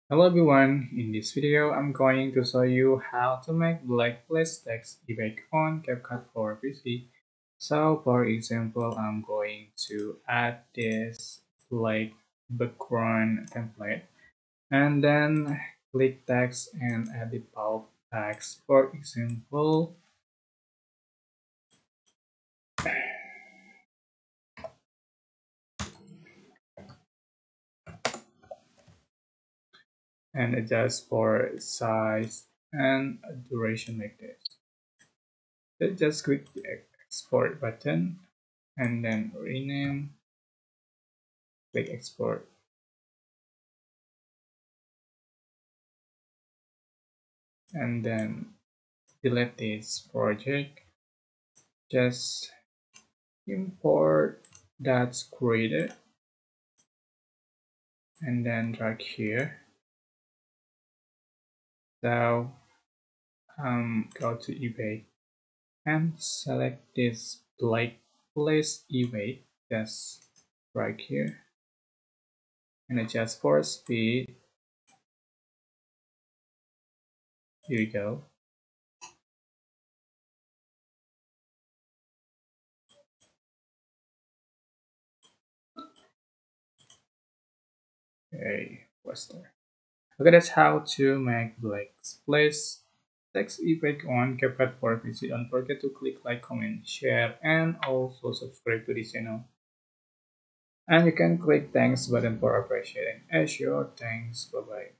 Hello everyone, in this video I'm going to show you how to make black place text effect on CapCut for PC. So for example, I'm going to add this black background template and then click text and edit bulk text. For example, and adjust for size and duration like this. Just click the export button and then rename, click export. And then delete this project. Just import that's created and then drag here. So go to eBay and select this black place eBay. Just drag here and adjust for speed. Here you go. Okay, what's there? Okay, that's how to make black place text effect on CapCut for PC. Don't forget to click like, comment, share, and also subscribe to this channel. And you can click thanks button for appreciating. Sure, thanks, bye bye.